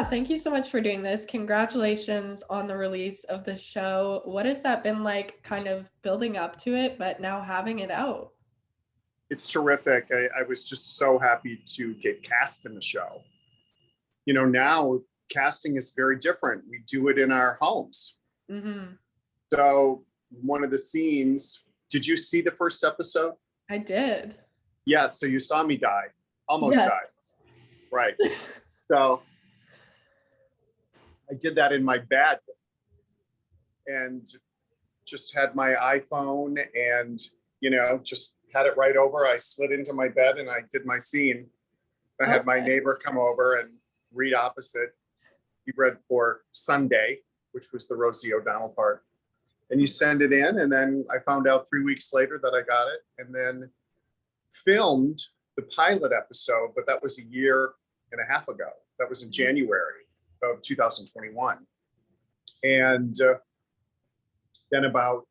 Yeah, thank you so much for doing this. Congratulations on the release of the show. What has that been like, kind of building up to it, but now having it out? It's terrific. I was just so happy to get cast in the show. You know, now casting is very different. We do it in our homes. Hmm. So one of the scenes, did you see the first episode? I did. Yeah, so you saw me die, almost Yes. die. Right. So I did that in my bed and just had my iPhone and, just had it right over. I slid into my bed and I did my scene. I had my Okay. neighbor come over and read opposite. He read for Sunday, which was the Rosie O'Donnell part. And you send it in, and then I found out 3 weeks later that I got it, and then filmed the pilot episode, but that was a year and a half ago. That was in January of 2021. And then about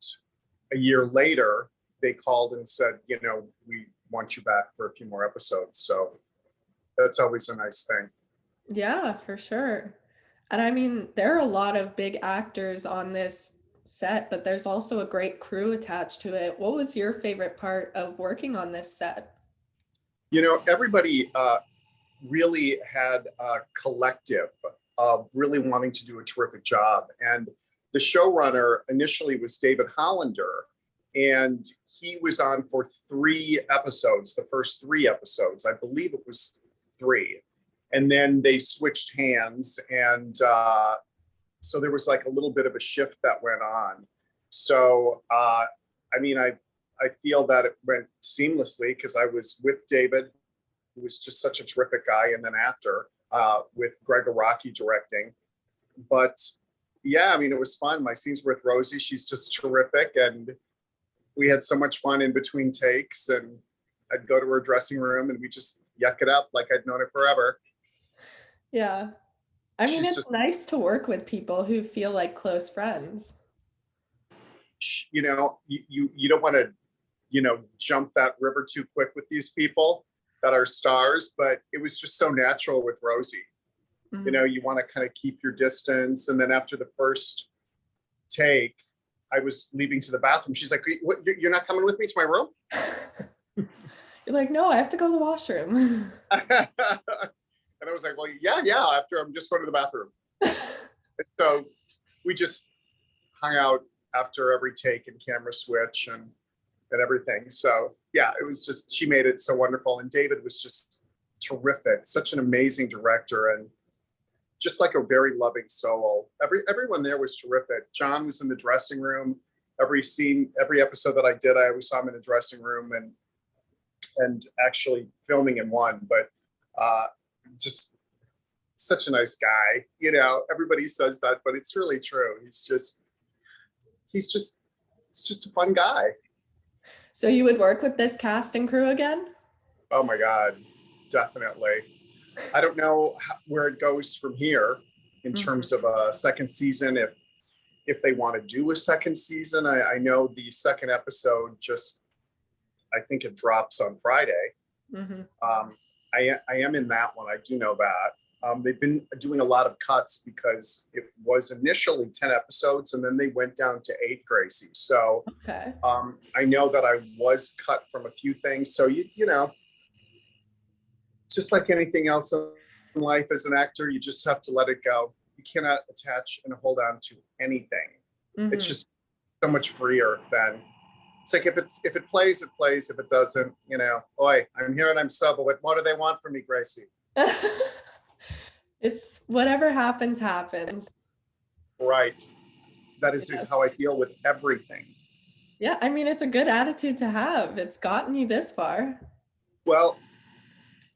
a year later, they called and said, we want you back for a few more episodes. So that's always a nice thing. Yeah, for sure. And I mean, there are a lot of big actors on this set, but there's also a great crew attached to it. What was your favorite part of working on this set? Everybody really had a collective of really wanting to do a terrific job. And the showrunner initially was David Hollander, and he was on for 3 episodes, the first 3 episodes. I believe it was 3. And then they switched hands. And so there was like a little bit of a shift that went on. So, I feel that it went seamlessly because I was with David, who was just such a terrific guy. And then after, with Greg Araki directing. But yeah, it was fun. My scenes with Rosie, she's just terrific. And we had so much fun in between takes. And I'd go to her dressing room and we just yuck it up like I'd known her forever. Yeah. I mean, She's it's just, nice to work with people who feel like close friends. you don't want to, jump that river too quick with these people that are stars, but it was just so natural with Rosie. Mhm. You want to kind of keep your distance. And then after the first take, I was leaving to the bathroom. She's like, what, you're not coming with me to my room? You're like, no, I have to go to the washroom. And I was like, well, yeah, after I'm just going to the bathroom. So we just hung out after every take and camera switch and everything. So yeah, it was just, she made it so wonderful. And David was just terrific, such an amazing director and just like a very loving soul. Everyone there was terrific. John was in the dressing room. Every scene, every episode that I did, I always saw him in the dressing room and actually filming in one. But just such a nice guy. Everybody says that, but it's really true. He's just a fun guy. So you would work with this cast and crew again? Oh my God, definitely. I don't know where it goes from here in terms of a second season. If they want to do a second season, I know the second episode I think it drops on Friday. Mm-hmm. I am in that one. I do know that. They've been doing a lot of cuts because it was initially 10 episodes and then they went down to 8, Gracie. So Okay. I know that I was cut from a few things. So, just like anything else in life as an actor, you just have to let it go. You cannot attach and hold on to anything. Mm-hmm. It's just so much freer than it's like if it plays, it plays. If it doesn't, oi, I'm here and I'm sub. But what do they want from me, Gracie? It's whatever happens, happens. Right. That is Yeah. how I feel with everything. Yeah, it's a good attitude to have. It's gotten you this far. Well,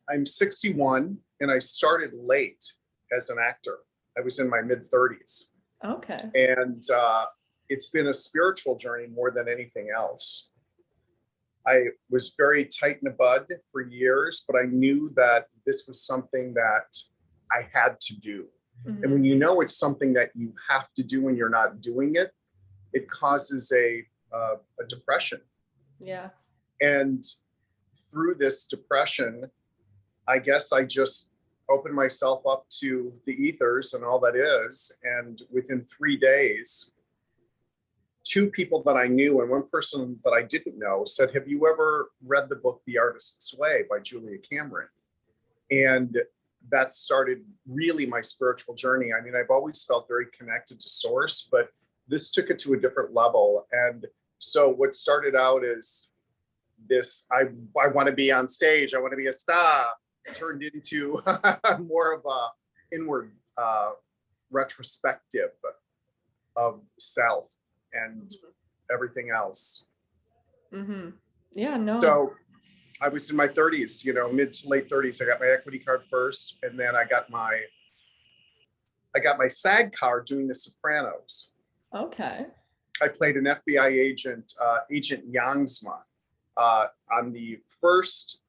I'm 61 and I started late as an actor. I was in my mid-30s. Okay. And it's been a spiritual journey more than anything else. I was very tight in the bud for years, but I knew that this was something that I had to do. Mm-hmm. And when you know it's something that you have to do and you're not doing it, it causes a depression. Yeah. And through this depression, I guess I just opened myself up to the ethers and all that is. And within 3 days, two people that I knew and one person that I didn't know said, "Have you ever read the book The Artist's Way by Julia Cameron?" And that started really my spiritual journey. I mean, I've always felt very connected to source, but this took it to a different level. And so what started out as this, I want to be on stage, I want to be a star, turned into more of a inward retrospective of self and everything else. Mm-hmm. Yeah, no. So I was in my 30s, mid to late 30s. I got my equity card first, and then I got my SAG card doing The Sopranos. Okay. I played an FBI agent, Agent Yangsma, on the first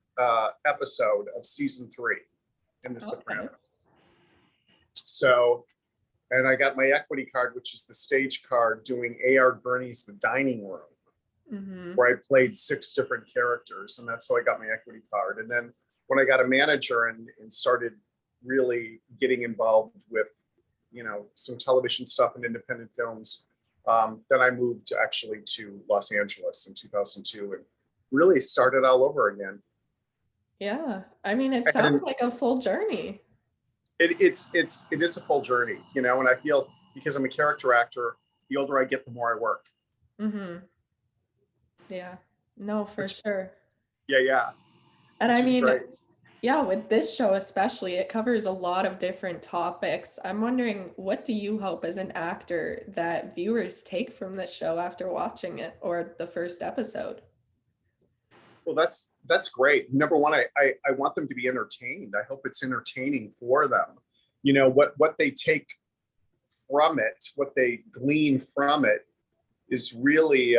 episode of season 3 in The Sopranos. So, and I got my equity card, which is the stage card, doing A.R. Gurney's The Dining Room. Mm-hmm. Where I played 6 different characters, and that's how I got my equity card. And then when I got a manager and started really getting involved with, some television stuff and independent films, then I moved actually to Los Angeles in 2002 and really started all over again. Yeah, I mean, it sounds like a full journey. It is a full journey, and I feel because I'm a character actor, the older I get, the more I work. Mm-hmm. Yeah, no, for sure. Yeah. And I mean, yeah, with this show especially, it covers a lot of different topics. I'm wondering, what do you hope as an actor that viewers take from this show after watching it or the first episode? Well, that's great. Number one, I want them to be entertained. I hope it's entertaining for them. What they take from it, what they glean from it is really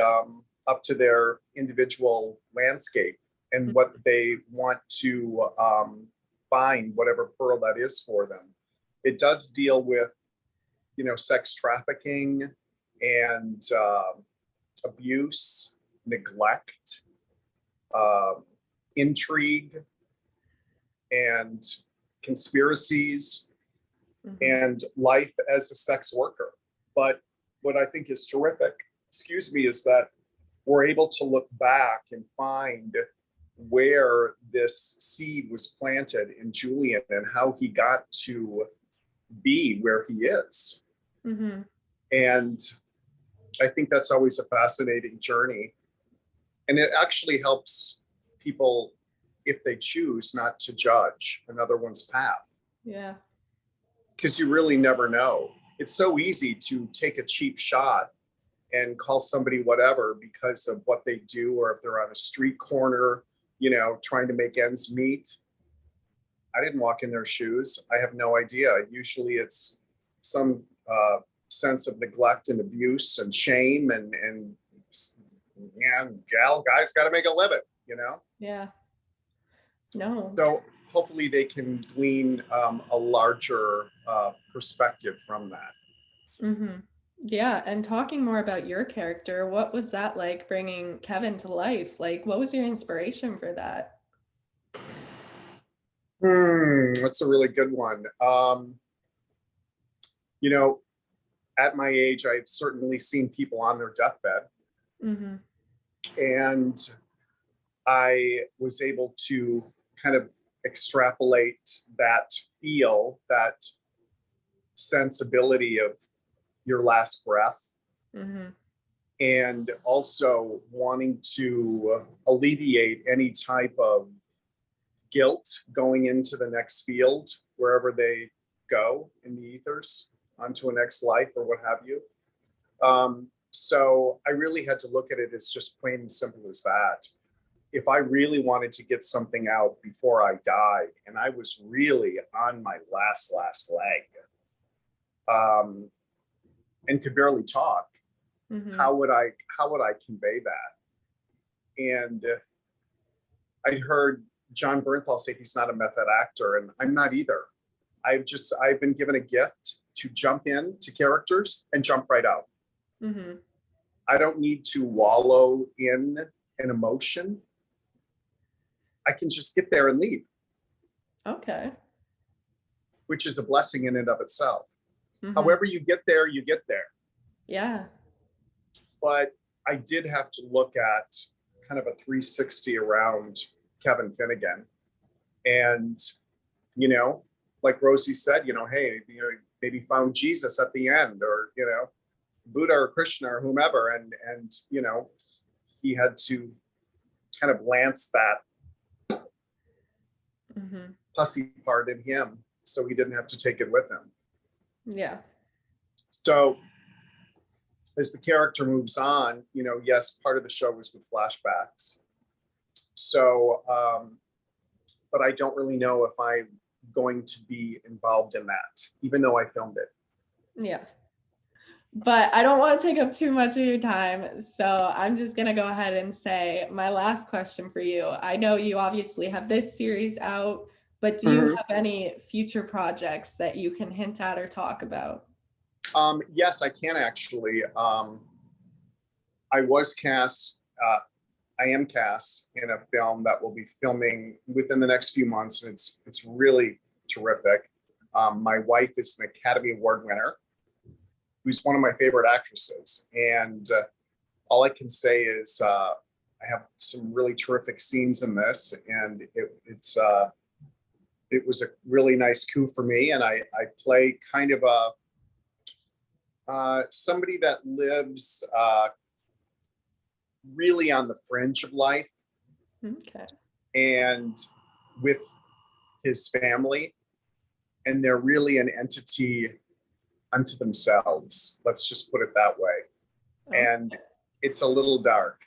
up to their individual landscape and what they want to find, whatever pearl that is for them. It does deal with, sex trafficking and abuse, neglect, intrigue, and conspiracies, and life as a sex worker. But what I think is terrific, is that we're able to look back and find where this seed was planted in Julian and how he got to be where he is. Mm-hmm. And I think that's always a fascinating journey. And it actually helps people, if they choose, not to judge another one's path. Yeah. Because you really never know. It's so easy to take a cheap shot and call somebody whatever because of what they do, or if they're on a street corner, trying to make ends meet. I didn't walk in their shoes. I have no idea. Usually it's some sense of neglect and abuse and shame and guys got to make a living, Yeah. No. So hopefully they can glean a larger perspective from that. Mm-hmm. Yeah, and talking more about your character, what was that like, bringing Kevin to life? Like, what was your inspiration for that? That's a really good one. At my age, I've certainly seen people on their deathbed. Mm-hmm. And I was able to kind of extrapolate that feel, that sensibility of your last breath. Mm-hmm. And also wanting to alleviate any type of guilt going into the next field, wherever they go in the ethers, onto a next life or what have you. So I really had to look at it as just plain and simple as that. If I really wanted to get something out before I died, and I was really on my last leg, and could barely talk, mm-hmm. how would I convey that? And I'd heard John Bernthal say he's not a method actor, and I'm not either. I've been given a gift to jump into characters and jump right out. Mm-hmm. I don't need to wallow in an emotion. I can just get there and leave. Okay. which is a blessing in and of itself. Mhm. However you get there, you get there. Yeah. But I did have to look at kind of a 360 around Kevin Finnegan. And, you know, like Rosie said, hey, maybe found Jesus at the end, or, Buddha or Krishna or whomever. And, he had to kind of lance that Mhm. pussy part in him so he didn't have to take it with him. Yeah. So as the character moves on, yes, part of the show was with flashbacks. So, but I don't really know if I'm going to be involved in that, even though I filmed it. Yeah. But I don't want to take up too much of your time. So I'm just going to go ahead and say my last question for you. I know you obviously have this series out, but do you Mhm. have any future projects that you can hint at or talk about? Yes, I can actually. I was cast, I am cast in a film that will be filming within the next few months, and it's really terrific. My wife is an Academy Award winner, who's one of my favorite actresses, and all I can say is I have some really terrific scenes in this, and it was a really nice coup for me, and I play kind of a somebody that lives really on the fringe of life, Okay. and with his family, and they're really an entity unto themselves. Let's just put it that way. Oh, And it's a little dark.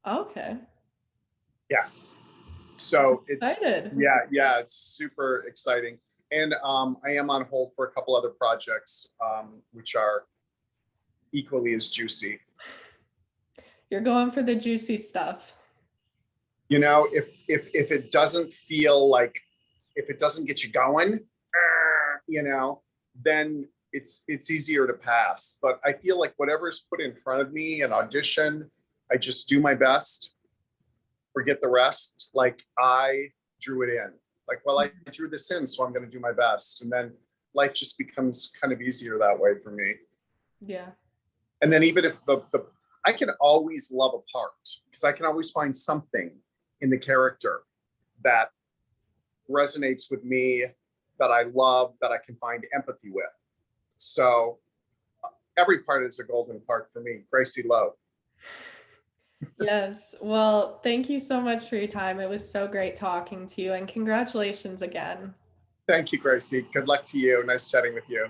okay. Yes. So it's Excited. yeah, it's super exciting. And I am on hold for a couple other projects, which are equally as juicy. You're going for the juicy stuff. If it doesn't feel like, if it doesn't get you going, then it's easier to pass. But I feel like whatever's put in front of me, an audition, I just do my best, forget the rest. Like I drew it in. Like, well, I drew this in, so I'm going to do my best. And then life just becomes kind of easier that way for me. Yeah. And then even if the I can always love a part, because I can always find something in the character that resonates with me, that I love, that I can find empathy with. So every part is a golden part for me. Gracie Love. Yes. Well, thank you so much for your time. It was so great talking to you, and congratulations again. Thank you, Gracie. Good luck to you. Nice chatting with you.